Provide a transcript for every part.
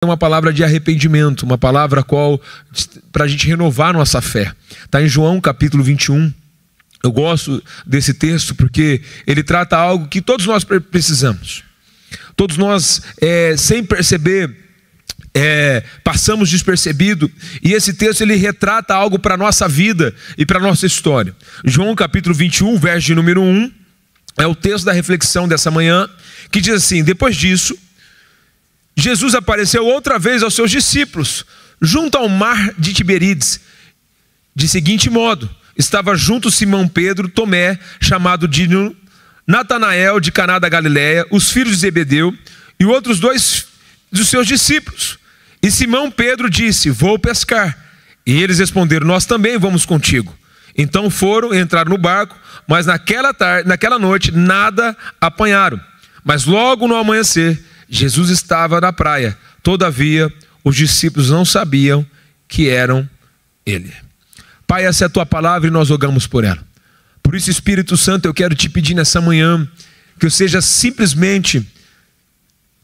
uma palavra de arrependimento, uma palavra para a gente renovar nossa fé. Está em João capítulo 21. Eu gosto desse texto porque ele trata algo que todos nós precisamos. Todos nós, sem perceber, passamos despercebido. E esse texto ele retrata algo para a nossa vida e para a nossa história. João capítulo 21, verso de número 1, é o texto da reflexão dessa manhã, que diz assim: depois disso, Jesus apareceu outra vez aos seus discípulos, junto ao mar de Tiberíades. De seguinte modo, estava junto Simão Pedro, Tomé, chamado Dídimo, Natanael de Caná da Galileia, os filhos de Zebedeu e outros dois dos seus discípulos. E Simão Pedro disse: vou pescar. E eles responderam: nós também vamos contigo. Então foram, entraram no barco, mas naquela noite nada apanharam. Mas logo no amanhecer, Jesus estava na praia. Todavia, os discípulos não sabiam que eram ele. Pai, essa é a tua palavra e nós rogamos por ela. Por isso, Espírito Santo, eu quero te pedir nessa manhã que eu seja simplesmente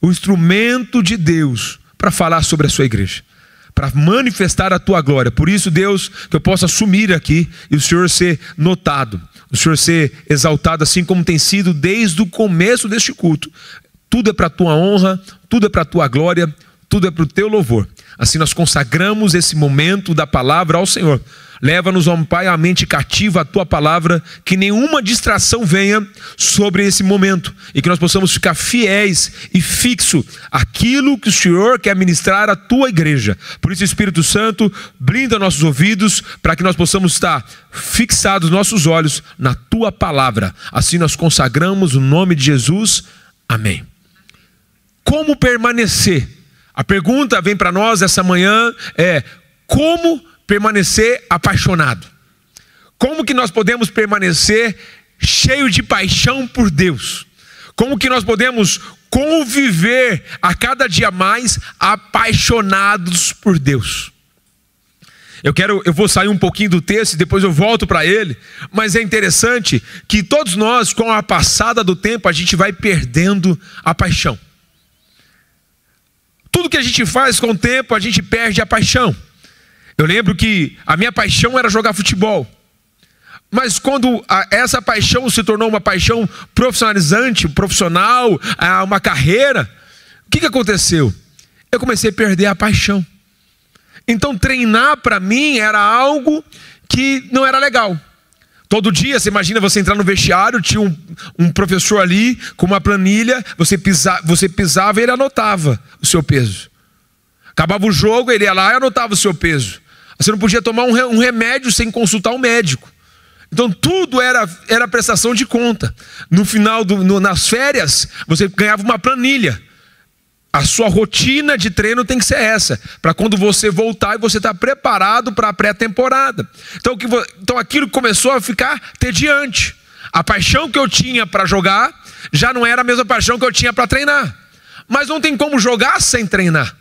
o instrumento de Deus para falar sobre a sua igreja, para manifestar a tua glória. Por isso, Deus, que eu possa assumir aqui e o Senhor ser notado, o Senhor ser exaltado, assim como tem sido desde o começo deste culto. Tudo é para a tua honra, tudo é para a tua glória, tudo é para o teu louvor. Assim nós consagramos esse momento da palavra ao Senhor. Leva-nos, ó Pai, a mente cativa à tua palavra, que nenhuma distração venha sobre esse momento, e que nós possamos ficar fiéis e fixo àquilo que o Senhor quer ministrar à tua igreja. Por isso, Espírito Santo, blinda nossos ouvidos, para que nós possamos estar fixados nossos olhos na tua palavra. Assim nós consagramos o nome de Jesus. Amém. Como permanecer? A pergunta vem para nós essa manhã como permanecer apaixonado? Como que nós podemos permanecer cheio de paixão por Deus? Como que nós podemos conviver a cada dia mais apaixonados por Deus? Eu vou sair um pouquinho do texto e depois eu volto para ele, mas é interessante que todos nós, com a passada do tempo, a gente vai perdendo a paixão. Tudo que a gente faz com o tempo, a gente perde a paixão. Eu lembro que a minha paixão era jogar futebol. Mas quando essa paixão se tornou uma paixão profissionalizante, profissional, uma carreira, o que aconteceu? Eu comecei a perder a paixão. Então treinar para mim era algo que não era legal. Todo dia, você imagina você entrar no vestiário, tinha um professor ali com uma planilha, você pisava e ele anotava o seu peso. Acabava o jogo, ele ia lá e anotava o seu peso. Você não podia tomar um remédio sem consultar um médico. Então tudo era prestação de conta. No final, nas férias, você ganhava uma planilha. A sua rotina de treino tem que ser essa, para quando você voltar e você estar preparado para a pré-temporada. Então aquilo começou a ficar tediante. A paixão que eu tinha para jogar já não era a mesma paixão que eu tinha para treinar. Mas não tem como jogar sem treinar.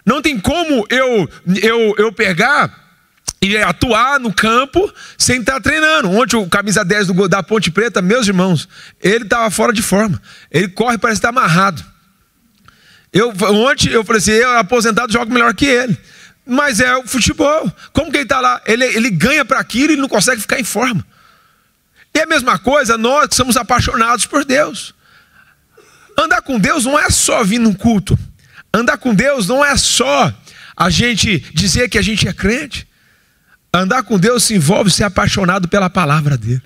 Não tem como eu pegar e atuar no campo sem estar treinando. Ontem o camisa 10 da Ponte Preta, meus irmãos, ele estava fora de forma. Ele corre, parece estar amarrado. Ontem eu falei assim: eu aposentado jogo melhor que ele. Mas é o futebol. Como que ele está lá? Ele ganha para aquilo e não consegue ficar em forma. E a mesma coisa, nós que somos apaixonados por Deus. Andar com Deus não é só vir num culto. Andar com Deus não é só a gente dizer que a gente é crente. Andar com Deus se envolve ser apaixonado pela palavra dele.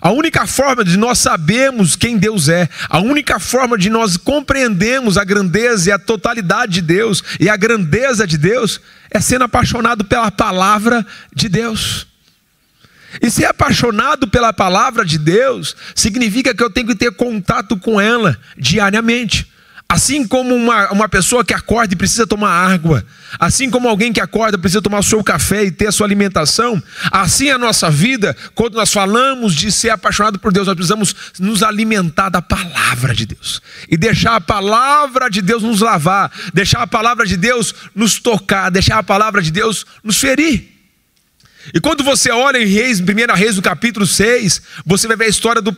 A única forma de nós sabermos quem Deus é, a única forma de nós compreendermos a grandeza e a totalidade de Deus e a grandeza de Deus é sendo apaixonado pela palavra de Deus. E ser apaixonado pela palavra de Deus significa que eu tenho que ter contato com ela diariamente. Assim como uma pessoa que acorda e precisa tomar água, assim como alguém que acorda precisa tomar o seu café e ter a sua alimentação, assim é a nossa vida. Quando nós falamos de ser apaixonado por Deus, nós precisamos nos alimentar da palavra de Deus e deixar a palavra de Deus nos lavar, deixar a palavra de Deus nos tocar, deixar a palavra de Deus nos ferir. E quando você olha em 1 Reis, no capítulo 6, você vai ver a história do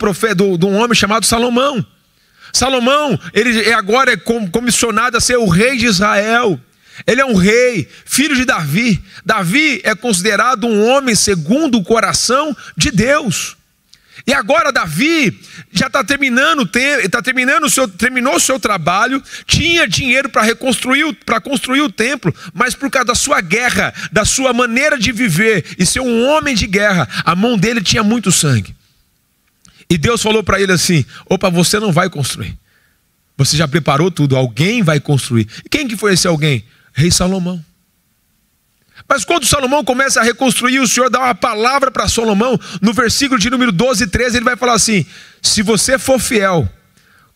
um homem chamado Salomão. Salomão, ele agora é comissionado a ser o rei de Israel. Ele é um rei, filho de Davi. Davi é considerado um homem segundo o coração de Deus. E agora Davi já está terminou o seu trabalho, tinha dinheiro para construir o templo, mas por causa da sua guerra, da sua maneira de viver e ser um homem de guerra, a mão dele tinha muito sangue. E Deus falou para ele assim: opa, você não vai construir. Você já preparou tudo, alguém vai construir. E quem que foi esse alguém? Rei Salomão. Mas quando Salomão começa a reconstruir, o Senhor dá uma palavra para Salomão. No versículo de número 12 e 13, ele vai falar assim: se você for fiel,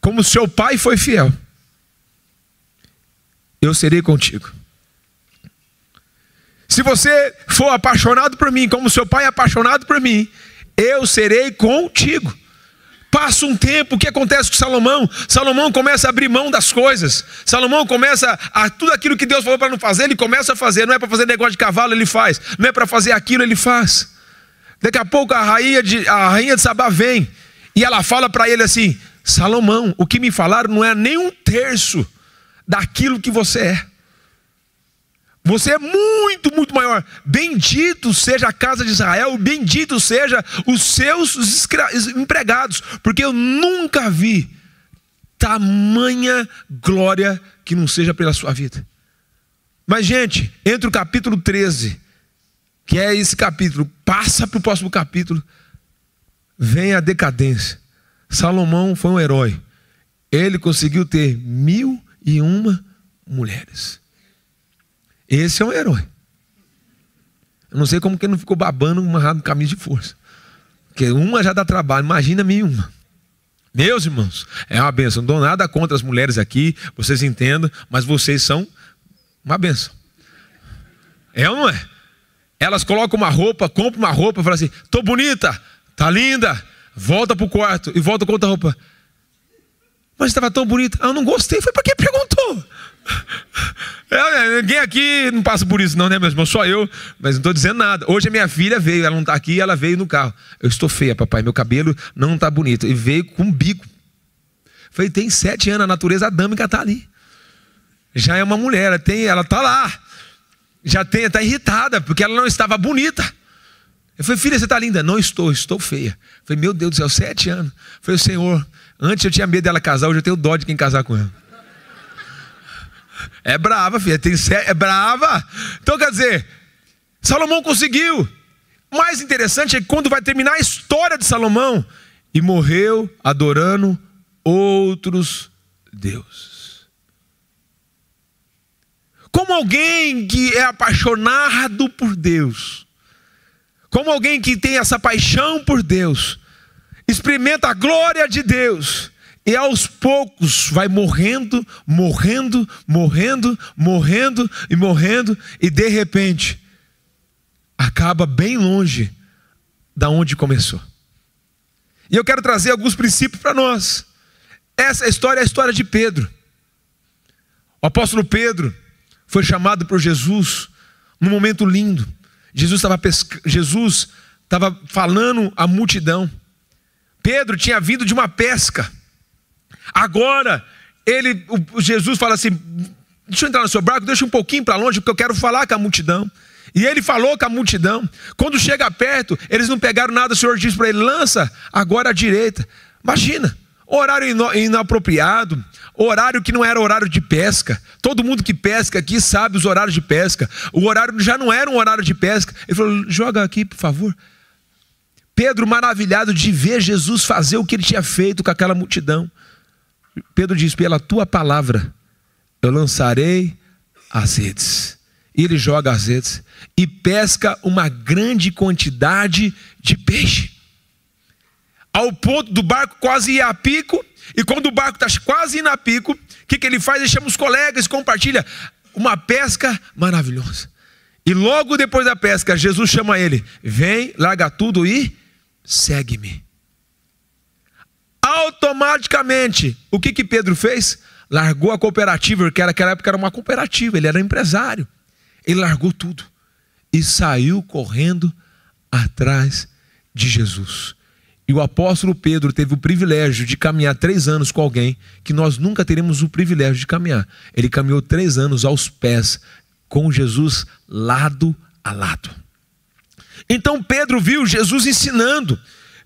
como seu pai foi fiel, eu serei contigo. Se você for apaixonado por mim, como seu pai é apaixonado por mim, eu serei contigo. Passa um tempo, o que acontece com Salomão? Salomão começa a abrir mão das coisas. Salomão começa a tudo aquilo que Deus falou para não fazer, ele começa a fazer. Não é para fazer negócio de cavalo, ele faz. Não é para fazer aquilo, ele faz. Daqui a pouco a rainha de Sabá vem e ela fala para ele assim: Salomão, o que me falaram não é nem um terço daquilo que você é. Você é muito, muito maior. Bendito seja a casa de Israel, bendito seja os seus empregados, porque eu nunca vi tamanha glória que não seja pela sua vida. Mas, gente, entre o capítulo 13, que é esse capítulo, passa para o próximo capítulo, vem a decadência. Salomão foi um herói. Ele conseguiu ter 1001 mulheres. Esse é um herói. Eu não sei como que ele não ficou babando amarrado no caminho de força. Porque uma já dá trabalho, imagina 1001. Meus irmãos, é uma bênção. Não dou nada contra as mulheres aqui, vocês entendam, mas vocês são uma bênção. É ou não é? Elas colocam uma roupa, compram uma roupa, falam assim: tô bonita, tá linda, volta pro quarto e volta com outra roupa. Mas estava tão bonita. Eu não gostei. Foi para quem perguntou. Ninguém aqui não passa por isso não, né, meus irmãos? Só eu, mas não estou dizendo nada. Hoje a minha filha veio, ela não está aqui, ela veio no carro. Eu estou feia, papai, meu cabelo não está bonito. E veio com um bico. Falei, tem 7 anos, a natureza adâmica está ali. Já é uma mulher, ela está lá. Já está irritada, porque ela não estava bonita. Eu falei, filha, você está linda? Não estou feia. Eu falei, meu Deus do céu, 7 anos. Eu falei, Senhor, antes eu tinha medo dela casar, hoje eu tenho dó de quem casar com ela. É brava, filha, é brava. Então, quer dizer, Salomão conseguiu. O mais interessante é que quando vai terminar a história de Salomão, e morreu adorando outros deuses. Como alguém que é apaixonado por Deus, como alguém que tem essa paixão por Deus, experimenta a glória de Deus, e aos poucos vai morrendo, e de repente acaba bem longe da onde começou. E eu quero trazer alguns princípios para nós. Essa história é a história de Pedro. O apóstolo Pedro foi chamado por Jesus num momento lindo. Jesus estava falando à multidão. Pedro tinha vindo de uma pesca. Agora, Jesus fala assim: deixa eu entrar no seu barco, deixa um pouquinho para longe, porque eu quero falar com a multidão. E ele falou com a multidão. Quando chega perto, eles não pegaram nada. O Senhor disse para ele: lança agora à direita. Imagina, horário inapropriado, horário que não era horário de pesca. Todo mundo que pesca aqui sabe os horários de pesca. O horário já não era um horário de pesca. Ele falou: joga aqui, por favor. Pedro, maravilhado de ver Jesus fazer o que ele tinha feito com aquela multidão, Pedro diz: pela tua palavra eu lançarei as redes. E ele joga as redes e pesca uma grande quantidade de peixe, ao ponto do barco quase ir a pico. E quando o barco está quase indo a pico, o que ele faz? Ele chama os colegas, compartilha uma pesca maravilhosa. E logo depois da pesca, Jesus chama ele: vem, larga tudo e segue-me. Automaticamente, o que Pedro fez? Largou a cooperativa, porque naquela época era uma cooperativa, ele era empresário. Ele largou tudo e saiu correndo atrás de Jesus. E o apóstolo Pedro teve o privilégio de caminhar 3 anos com alguém que nós nunca teremos o privilégio de caminhar. Ele caminhou 3 anos aos pés com Jesus lado a lado. Então Pedro viu Jesus ensinando.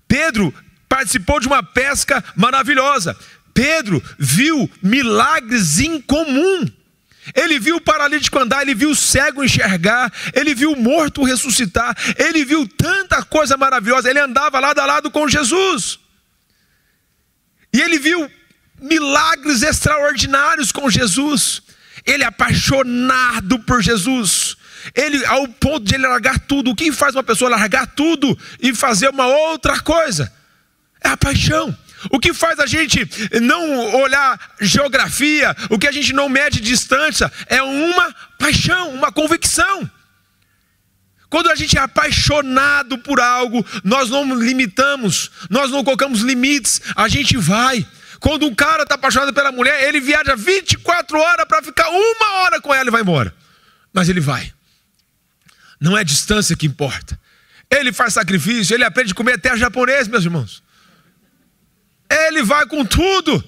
Pedro participou de uma pesca maravilhosa. Pedro viu milagres incomum. Ele viu o paralítico andar, ele viu o cego enxergar, ele viu o morto ressuscitar, ele viu tanta coisa maravilhosa. Ele andava lado a lado com Jesus. E ele viu milagres extraordinários com Jesus. Ele é apaixonado por Jesus. Ele, ao ponto de ele largar tudo. O que faz uma pessoa largar tudo e fazer uma outra coisa? É a paixão. O que faz a gente não olhar geografia, o que a gente não mede distância, é uma paixão, uma convicção. Quando a gente é apaixonado por algo, nós não limitamos, nós não colocamos limites, a gente vai. Quando um cara está apaixonado pela mulher, ele viaja 24 horas para ficar 1 hora com ela e vai embora. Mas ele vai. Não é distância que importa. Ele faz sacrifício, ele aprende a comer até japonês, meus irmãos. Ele vai com tudo.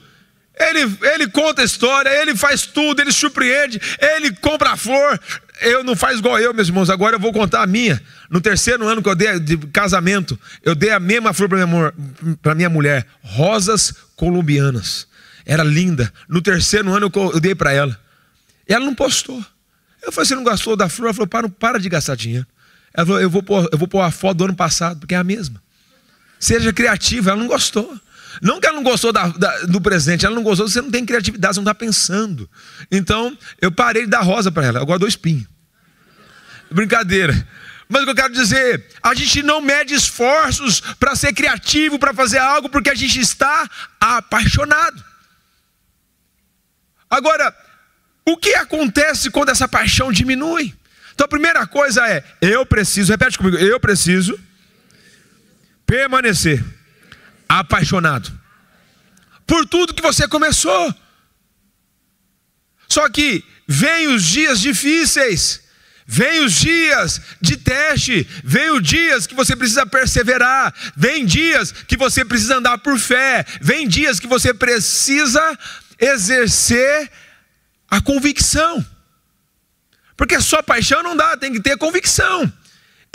Ele conta a história, ele faz tudo, ele surpreende, ele compra a flor. Eu não faz igual eu, meus irmãos. Agora eu vou contar a minha. No 3º ano que eu dei de casamento, eu dei a mesma flor para minha mulher. Rosas colombianas. Era linda. No 3º ano eu dei para ela. E ela não postou. Eu falei, você não gastou da flor? Ela falou, para de gastar dinheiro. Ela falou, eu vou pôr a foto do ano passado, porque é a mesma. Seja criativa. Ela não gostou. Não que ela não gostou do presente, ela não gostou, você não tem criatividade, você não está pensando. Então, eu parei de dar rosa para ela, agora dou espinho. Brincadeira. Mas o que eu quero dizer, a gente não mede esforços para ser criativo, para fazer algo, porque a gente está apaixonado. Agora, o que acontece quando essa paixão diminui? Então a primeira coisa é, repete comigo, eu preciso permanecer apaixonado por tudo que você começou. Só que vem os dias difíceis, vem os dias de teste, vem os dias que você precisa perseverar, vem dias que você precisa andar por fé, vem dias que você precisa exercer a convicção. Porque só paixão não dá, tem que ter convicção.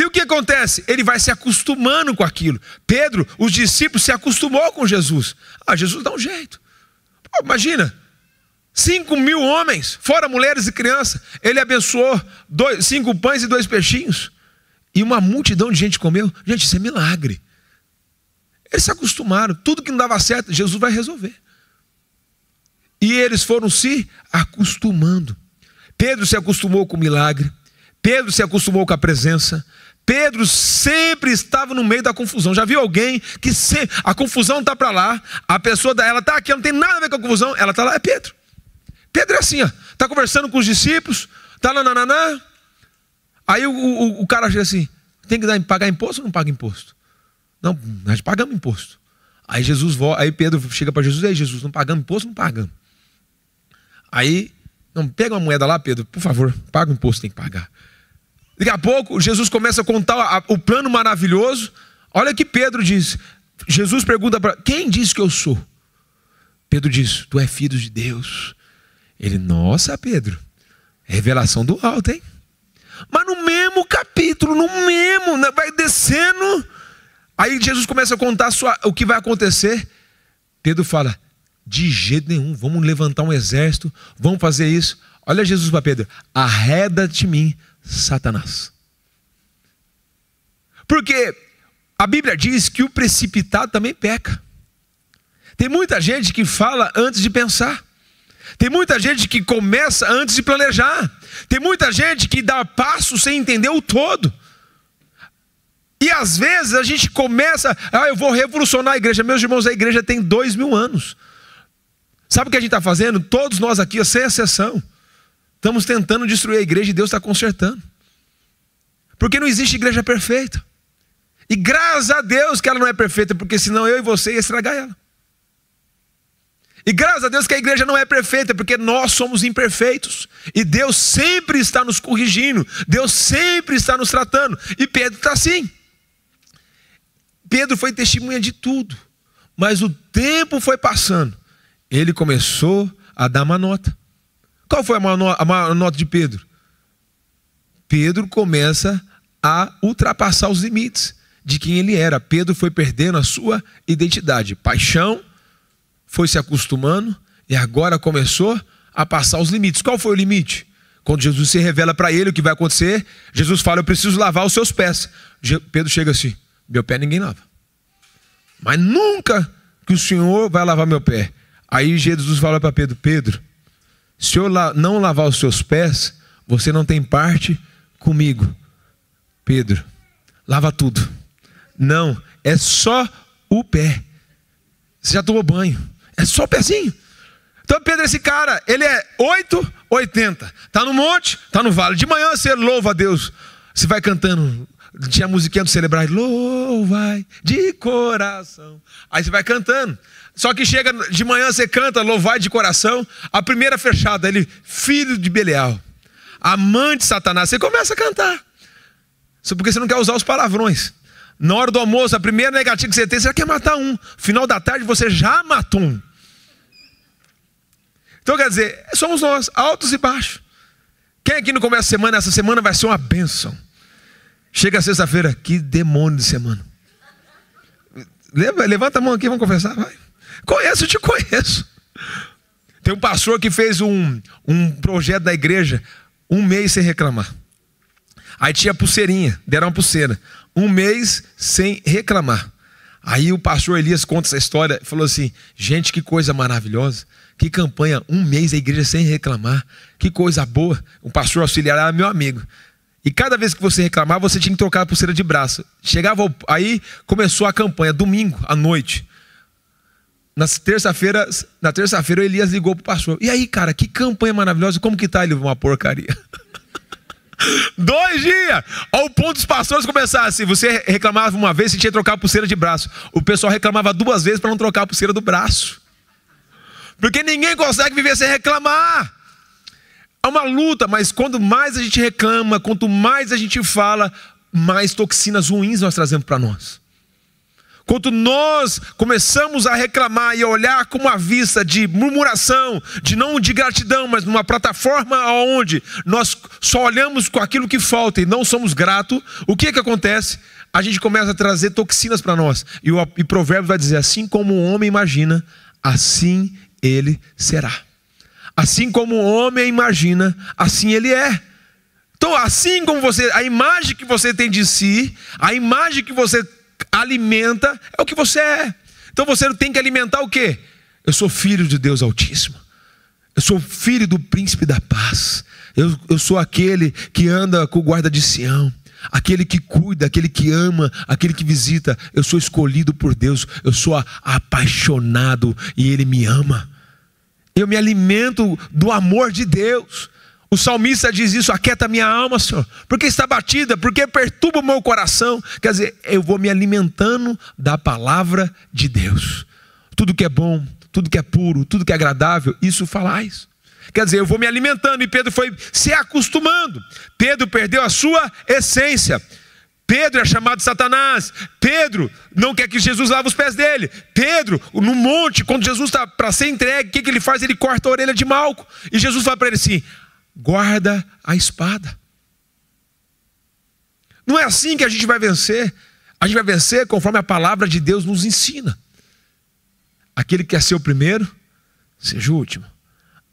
E o que acontece? Ele vai se acostumando com aquilo. Pedro, os discípulos se acostumou com Jesus. Jesus dá um jeito. Pô, imagina, 5.000 homens, fora mulheres e crianças. Ele abençoou 5 pães e 2 peixinhos. E uma multidão de gente comeu. Gente, isso é milagre. Eles se acostumaram. Tudo que não dava certo, Jesus vai resolver. E eles foram se acostumando. Pedro se acostumou com o milagre. Pedro se acostumou com a presença. Pedro sempre estava no meio da confusão. Já viu alguém que a confusão está para lá, a pessoa ela está aqui, não tem nada a ver com a confusão, ela está lá, é Pedro. Pedro é assim, está conversando com os discípulos, está nananana. Aí o cara chega assim, tem que pagar imposto ou não paga imposto? Não, nós pagamos imposto. Aí Pedro chega para Jesus, ei Jesus, não pagamos imposto? Não pagamos. Aí, não, pega uma moeda lá, Pedro, por favor, paga o imposto, tem que pagar. Daqui a pouco, Jesus começa a contar o plano maravilhoso. Olha o que Pedro diz. Jesus pergunta para quem diz que eu sou? Pedro diz, tu és filho de Deus. Ele, nossa Pedro, é revelação do alto, hein? Mas no mesmo capítulo, vai descendo. Aí Jesus começa a contar o que vai acontecer. Pedro fala, de jeito nenhum, vamos levantar um exército, vamos fazer isso. Olha Jesus para Pedro, arreda de mim, Satanás. Porque a Bíblia diz que o precipitado também peca. Tem muita gente que fala antes de pensar. Tem muita gente que começa antes de planejar. Tem muita gente que dá passo sem entender o todo. E às vezes a gente começa, eu vou revolucionar a igreja. Meus irmãos, a igreja tem 2.000 anos. Sabe o que a gente está fazendo? Todos nós aqui, sem exceção, estamos tentando destruir a igreja e Deus está consertando. Porque não existe igreja perfeita. E graças a Deus que ela não é perfeita, porque senão eu e você ia estragar ela. E graças a Deus que a igreja não é perfeita, porque nós somos imperfeitos. E Deus sempre está nos corrigindo. Deus sempre está nos tratando. E Pedro está assim. Pedro foi testemunha de tudo, mas o tempo foi passando. Ele começou a dar má nota. Qual foi a má nota de Pedro? Pedro começa a ultrapassar os limites de quem ele era. Pedro foi perdendo a sua identidade. Paixão, foi se acostumando e agora começou a passar os limites. Qual foi o limite? Quando Jesus se revela para ele o que vai acontecer, Jesus fala: eu preciso lavar os seus pés. Pedro chega assim: meu pé ninguém lava. Mas nunca que o Senhor vai lavar meu pé. Aí Jesus fala para Pedro: Pedro, se eu não lavar os seus pés, você não tem parte comigo. Pedro, lava tudo. Não, é só o pé. Você já tomou banho, é só o pezinho. Então Pedro, esse cara, ele é 880. Está no monte, está no vale. De manhã você louva a Deus. Você vai cantando. Tinha a musiquinha do Celebrar. Louvai de coração. Aí você vai cantando. Só que chega de manhã, você canta louvai de coração. A primeira fechada, ele, filho de Belial, amante de Satanás. Você começa a cantar. Só porque você não quer usar os palavrões. Na hora do almoço, a primeira negativa que você tem, você já quer matar um. Final da tarde, você já matou um. Então quer dizer, somos nós, altos e baixos. Quem aqui no começo da semana, essa semana vai ser uma bênção. Chega sexta-feira, que demônio de semana. Levanta a mão aqui, vamos conversar, vai. Conheço, eu te conheço. Tem um pastor que fez um projeto da igreja, 1 mês sem reclamar. Aí tinha pulseirinha, deram uma pulseira. 1 mês sem reclamar. Aí o pastor Elias conta essa história, falou assim: gente, que coisa maravilhosa. Que campanha, 1 mês a igreja sem reclamar. Que coisa boa. O pastor auxiliar era meu amigo. E cada vez que você reclamava, você tinha que trocar a pulseira de braço. Chegava, aí começou a campanha, domingo à noite. Na terça-feira, o Elias ligou pro pastor: e aí, cara, que campanha maravilhosa. Como que tá? Ele: uma porcaria. 2 dias, ao ponto dos pastores começarem assim. Você reclamava uma vez, você tinha que trocar a pulseira de braço. O pessoal reclamava 2 vezes para não trocar a pulseira do braço. Porque ninguém consegue viver sem reclamar. É uma luta, mas quanto mais a gente reclama, quanto mais a gente fala, mais toxinas ruins nós trazemos para nós. Quanto nós começamos a reclamar e a olhar com uma vista de murmuração, não de gratidão, mas numa plataforma onde nós só olhamos com aquilo que falta e não somos gratos, o que acontece? A gente começa a trazer toxinas para nós. E Provérbios vai dizer: assim como o homem imagina, assim ele será. Assim como o homem imagina, assim ele é. Então, assim como você, a imagem que você tem de si, a imagem que você alimenta, é o que você é. Então você tem que alimentar o quê? Eu sou filho de Deus Altíssimo. Eu sou filho do príncipe da paz. Eu sou aquele que anda com o guarda de Sião. Aquele que cuida, aquele que ama, aquele que visita. Eu sou escolhido por Deus. Eu sou apaixonado e Ele me ama. Eu me alimento do amor de Deus. O salmista diz isso: aquieta minha alma, Senhor, porque está batida, porque perturba o meu coração. Quer dizer, eu vou me alimentando da palavra de Deus. Tudo que é bom, tudo que é puro, tudo que é agradável, isso falais. Quer dizer, eu vou me alimentando. E Pedro foi se acostumando. Pedro perdeu a sua essência. Pedro é chamado de Satanás. Pedro não quer que Jesus lave os pés dele. Pedro, no monte, quando Jesus está para ser entregue, o que ele faz? Ele corta a orelha de Malco. E Jesus fala para ele assim: guarda a espada. Não é assim que a gente vai vencer. A gente vai vencer conforme a palavra de Deus nos ensina. Aquele que quer ser o primeiro, seja o último.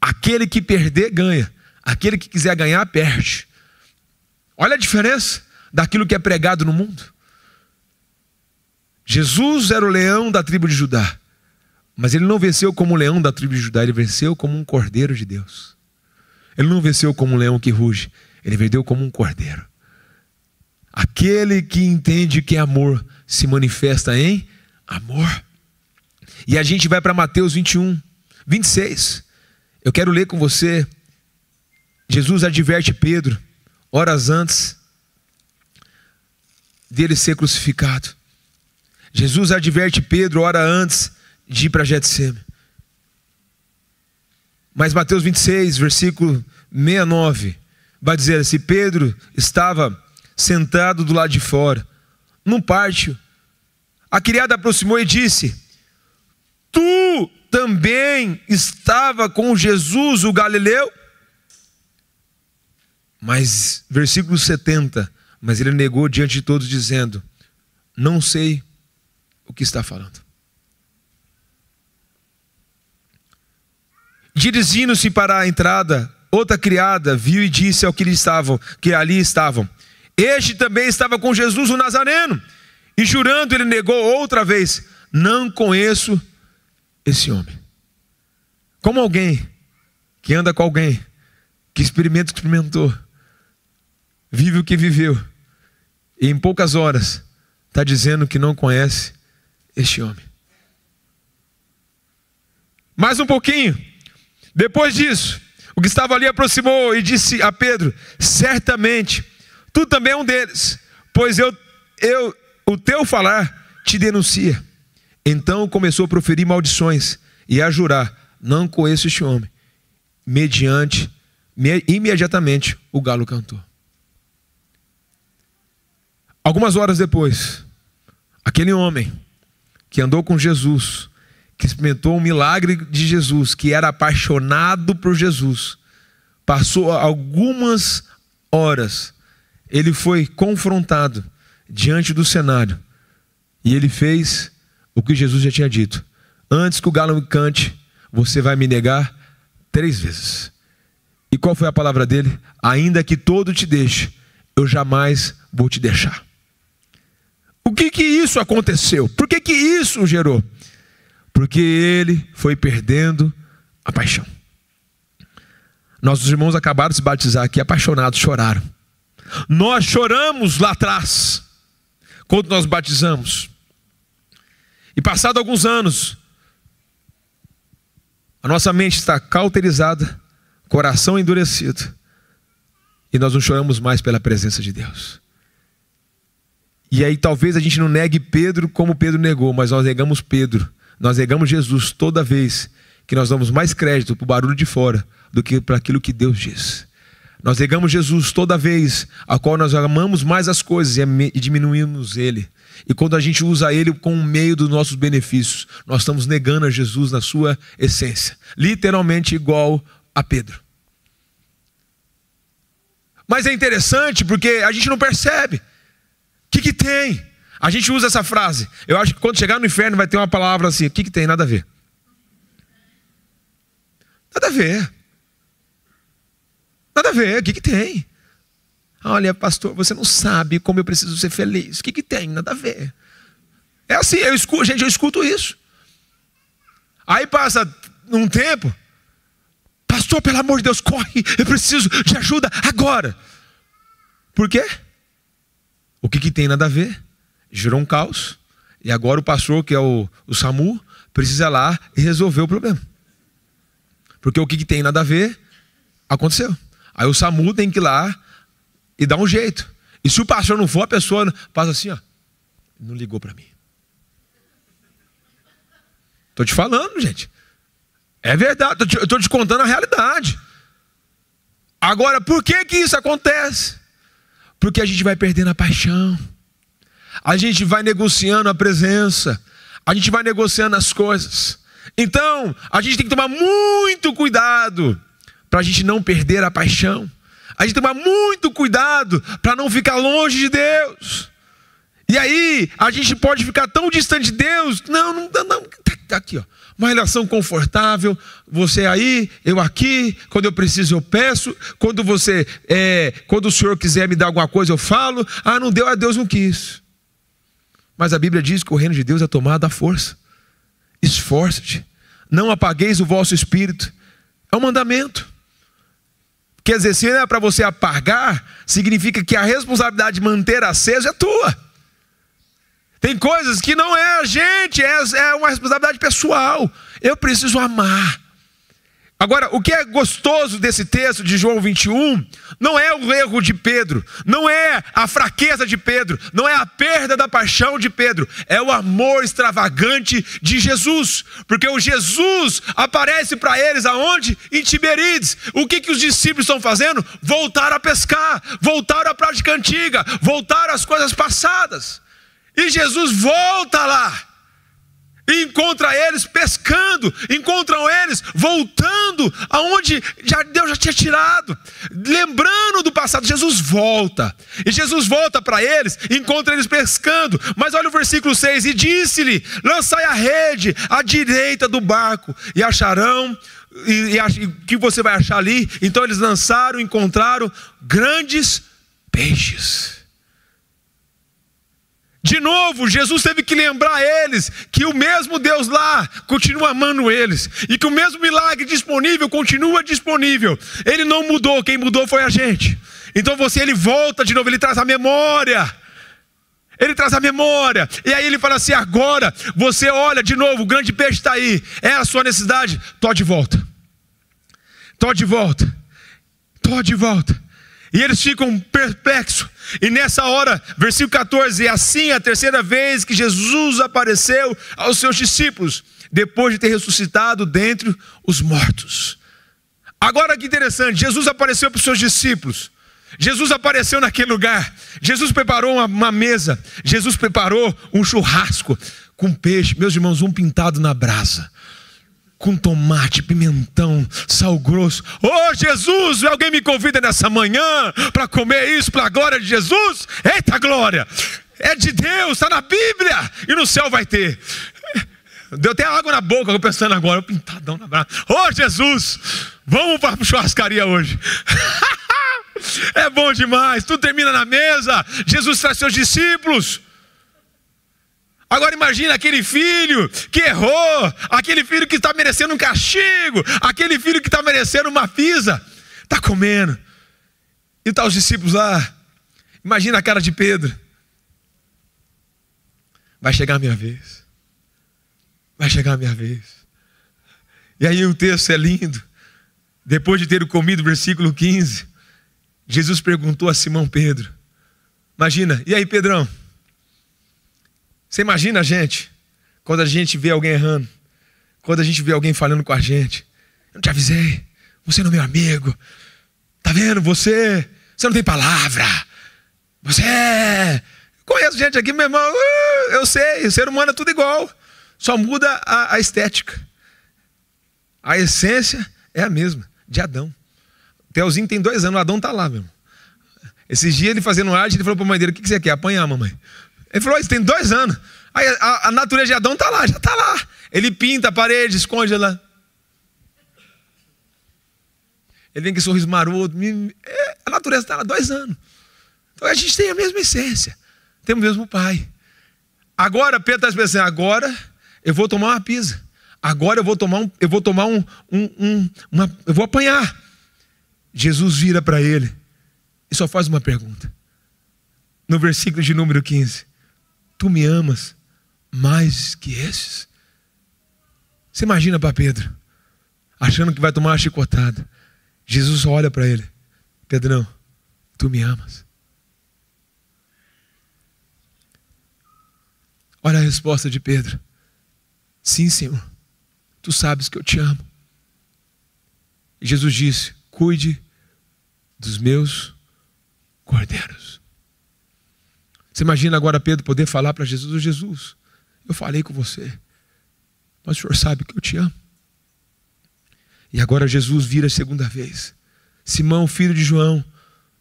Aquele que perder, ganha. Aquele que quiser ganhar, perde. Olha a diferença daquilo que é pregado no mundo. Jesus era o leão da tribo de Judá, mas ele não venceu como o leão da tribo de Judá, ele venceu como um cordeiro de Deus. Ele não venceu como um leão que ruge, ele venceu como um cordeiro. Aquele que entende que é amor se manifesta em amor. E a gente vai para Mateus 21, 26. Eu quero ler com você. Jesus adverte Pedro, horas antes dele ser crucificado. Jesus adverte Pedro, hora antes de ir para Getsêmani. Mas Mateus 26, versículo 69, vai dizer assim: Pedro estava sentado do lado de fora, num pátio, A criada aproximou e disse: tu também estava com Jesus o Galileu? Mas, versículo 70, mas ele negou diante de todos, dizendo: não sei o que está falando. Dirigindo-se para a entrada, outra criada viu e disse ao que ali estavam: este também estava com Jesus o Nazareno. E jurando, ele negou outra vez: não conheço esse homem. Como alguém que anda com alguém, que experimenta o que experimentou, vive o que viveu, e em poucas horas está dizendo que não conhece este homem. Mais um pouquinho. Depois disso, o que estava ali aproximou e disse a Pedro: certamente, tu também é um deles, pois o teu falar te denuncia. Então começou a proferir maldições e a jurar: não conheço este homem. Imediatamente o galo cantou. Algumas horas depois, aquele homem que andou com Jesus, que experimentou o milagre de Jesus, que era apaixonado por Jesus, passou algumas horas, ele foi confrontado diante do cenário, e ele fez o que Jesus já tinha dito: antes que o galo cante, você vai me negar 3 vezes. E qual foi a palavra dele? Ainda que todo te deixe, eu jamais vou te deixar. O que isso aconteceu? Por que isso gerou? Porque ele foi perdendo a paixão. Nossos irmãos acabaram de se batizar aqui, apaixonados, choraram. Nós choramos lá atrás, quando nós batizamos. E passado alguns anos, a nossa mente está cauterizada, coração endurecido, e nós não choramos mais pela presença de Deus. E aí talvez a gente não negue Pedro como Pedro negou, mas nós negamos Pedro. Nós negamos Jesus toda vez que nós damos mais crédito para o barulho de fora do que para aquilo que Deus diz. Nós negamos Jesus toda vez a qual nós amamos mais as coisas e diminuímos Ele. E quando a gente usa Ele como meio dos nossos benefícios, nós estamos negando a Jesus na sua essência. Literalmente igual a Pedro. Mas é interessante porque a gente não percebe. O que tem? A gente usa essa frase. Eu acho que quando chegar no inferno vai ter uma palavra assim: o que tem? Nada a ver. Nada a ver. Nada a ver. O que tem? Olha, pastor, você não sabe como eu preciso ser feliz. O que tem? Nada a ver. É assim, eu escuto isso. Aí passa um tempo: pastor, pelo amor de Deus, corre, eu preciso de ajuda agora. Por quê? O que tem? Nada a ver. Gerou um caos. E agora o pastor, que é o SAMU, precisa ir lá e resolver o problema. Porque o que tem nada a ver, aconteceu. Aí o SAMU tem que ir lá e dar um jeito. E se o pastor não for, a pessoa passa assim, ó: não ligou para mim. Estou te falando, gente. É verdade, eu estou te contando a realidade. Agora, por que isso acontece? Porque a gente vai perdendo a paixão. A gente vai negociando a presença. A gente vai negociando as coisas. Então, a gente tem que tomar muito cuidado para a gente não perder a paixão. A gente tem que tomar muito cuidado para não ficar longe de Deus. E aí, a gente pode ficar tão distante de Deus. Não. Tá aqui, ó. Uma relação confortável, você aí, eu aqui, quando eu preciso eu peço, quando o Senhor quiser me dar alguma coisa eu falo, não deu, a Deus não quis. Mas a Bíblia diz que o reino de Deus é tomado à força. Esforça-te, não apagueis o vosso espírito. É um mandamento. Quer dizer, se não é para você apagar, significa que a responsabilidade de manter aceso é tua. Tem coisas que não é a gente, é uma responsabilidade pessoal. Eu preciso amar. Agora, o que é gostoso desse texto de João 21, não é o erro de Pedro, não é a fraqueza de Pedro, não é a perda da paixão de Pedro, é o amor extravagante de Jesus. Porque o Jesus aparece para eles aonde? Em Tiberíades. O que os discípulos estão fazendo? Voltaram a pescar, voltaram à prática antiga, voltaram às coisas passadas. E Jesus volta lá e encontra eles pescando, encontram eles voltando aonde Deus já tinha tirado, lembrando do passado. Jesus volta, e Jesus volta para eles, encontra eles pescando. Mas olha o versículo 6, e disse-lhe: lançai a rede à direita do barco, e acharão, e que você vai achar ali. Então eles lançaram, encontraram grandes peixes. De novo, Jesus teve que lembrar a eles que o mesmo Deus lá continua amando eles, e que o mesmo milagre disponível continua disponível. Ele não mudou, quem mudou foi a gente. Então ele volta de novo, ele traz a memória. Ele traz a memória. E aí ele fala assim: agora você olha de novo, o grande peixe está aí, é a sua necessidade, tô de volta. Tô de volta. Tô de volta. E eles ficam perplexos. E nessa hora, versículo 14, e assim a terceira vez que Jesus apareceu aos seus discípulos, depois de ter ressuscitado dentre os mortos. Agora que interessante, Jesus apareceu para os seus discípulos. Jesus apareceu naquele lugar. Jesus preparou uma mesa. Jesus preparou um churrasco com peixe, meus irmãos, um pintado na brasa, com tomate, pimentão, sal grosso. Oh Jesus, alguém me convida nessa manhã para comer isso para a glória de Jesus? Eita glória, é de Deus, está na Bíblia, e no céu vai ter. Deu até água na boca, eu pensando agora, o pintadão na brasa. Oh Jesus, vamos para a churrascaria hoje. É bom demais, tudo termina na mesa. Jesus traz seus discípulos. Agora imagina aquele filho que errou, aquele filho que está merecendo um castigo, aquele filho que está merecendo uma pizza, está comendo, e está os discípulos lá. Imagina a cara de Pedro: vai chegar a minha vez, vai chegar a minha vez. E aí o texto é lindo. Depois de ter comido, versículo 15, Jesus perguntou a Simão Pedro, imagina, e aí Pedrão? Você imagina a gente, quando a gente vê alguém errando, quando a gente vê alguém falando com a gente: eu não te avisei, você não é meu amigo, tá vendo, você não tem palavra, conheço gente aqui, meu irmão, eu sei, o ser humano é tudo igual, só muda a estética, a essência é a mesma, de Adão. O Telzinho tem 2 anos, o Adão tá lá, meu irmão. Esses dias ele fazendo arte, ele falou para a mãe dele: o que você quer? Apanhar, mamãe. Ele falou: isso tem 2 anos. Aí a natureza de Adão está lá, já está lá. Ele pinta a parede, esconde lá. Ele vem com sorriso maroto. A natureza está lá 2 anos. Então a gente tem a mesma essência. Temos o mesmo pai. Agora Pedro está pensando: agora eu vou tomar uma pizza. Agora eu vou apanhar. Jesus vira para ele e só faz uma pergunta. No versículo de número 15: tu me amas mais que esses? Você imagina para Pedro, achando que vai tomar uma chicotada. Jesus olha para ele: Pedrão, tu me amas? Olha a resposta de Pedro: sim, Senhor, tu sabes que eu te amo. E Jesus disse: cuide dos meus cordeiros. Você imagina agora Pedro poder falar para Jesus: oh, Jesus, eu falei com você, mas o Senhor sabe que eu te amo. E agora Jesus vira a segunda vez: Simão, filho de João,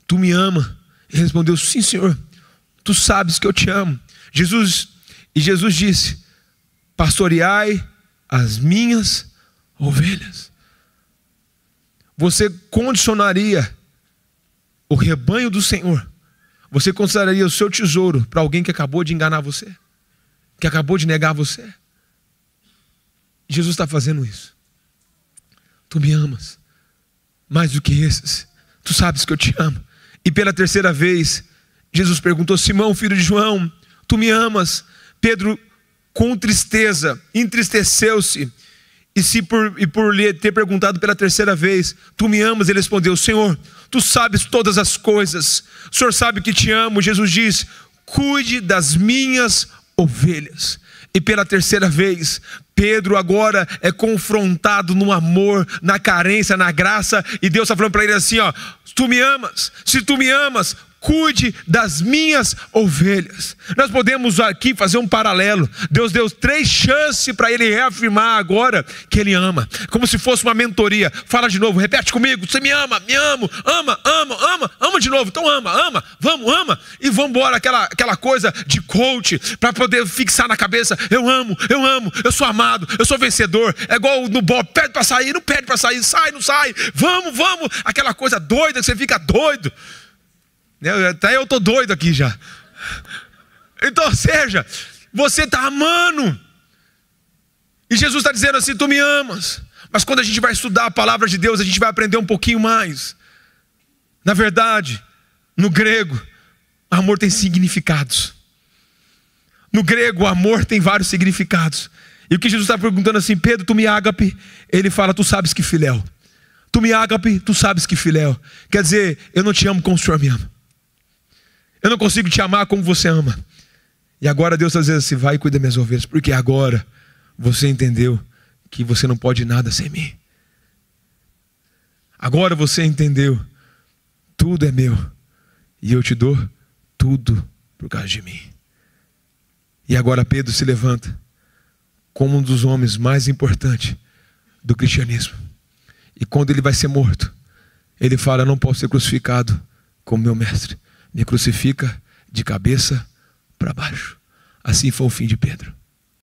tu me ama? Ele respondeu: sim, Senhor, tu sabes que eu te amo. Jesus disse: pastoreai as minhas ovelhas. Você condicionaria o rebanho do Senhor, você consideraria o seu tesouro para alguém que acabou de enganar você, que acabou de negar você? Jesus está fazendo isso. Tu me amas mais do que esses, tu sabes que eu te amo. E pela terceira vez Jesus perguntou: Simão, filho de João, tu me amas? Pedro, com tristeza, entristeceu-se, e por lhe ter perguntado pela terceira vez: tu me amas? Ele respondeu: Senhor, tu sabes todas as coisas, o Senhor sabe que te amo. Jesus diz: cuide das minhas ovelhas. E pela terceira vez, Pedro agora é confrontado no amor, na carência, na graça, e Deus está falando para ele assim: ó, tu me amas? Se tu me amas, cuide das minhas ovelhas. Nós podemos aqui fazer um paralelo. Deus deu 3 chances para ele reafirmar agora que ele ama, como se fosse uma mentoria. Fala de novo, repete comigo: você me ama, me amo, ama de novo. Então ama, vamos, ama. E vamos embora, aquela coisa de coach, para poder fixar na cabeça: eu amo, eu sou amado, eu sou vencedor. É igual no Bob, pede para sair, não pede para sair, sai, não sai, vamos, aquela coisa doida que você fica doido. Até eu estou doido aqui já. Então, ou seja, você está amando, e Jesus está dizendo assim: tu me amas. Mas quando a gente vai estudar a palavra de Deus, a gente vai aprender um pouquinho mais. Na verdade, no grego, amor tem significados. No grego, o amor tem vários significados. E o que Jesus está perguntando assim: Pedro, tu me ágape? Ele fala: tu sabes que filéu. Tu me ágape, tu sabes que filéu. Quer dizer, eu não te amo como o Senhor me ama. Eu não consigo te amar como você ama. E agora Deus está dizendo assim: vai e cuida das minhas ovelhas, porque agora você entendeu que você não pode nada sem mim. Agora você entendeu: tudo é meu, e eu te dou tudo por causa de mim. E agora Pedro se levanta como um dos homens mais importantes do cristianismo. E quando ele vai ser morto, ele fala: eu não posso ser crucificado como meu mestre. Me crucifica de cabeça para baixo. Assim foi o fim de Pedro.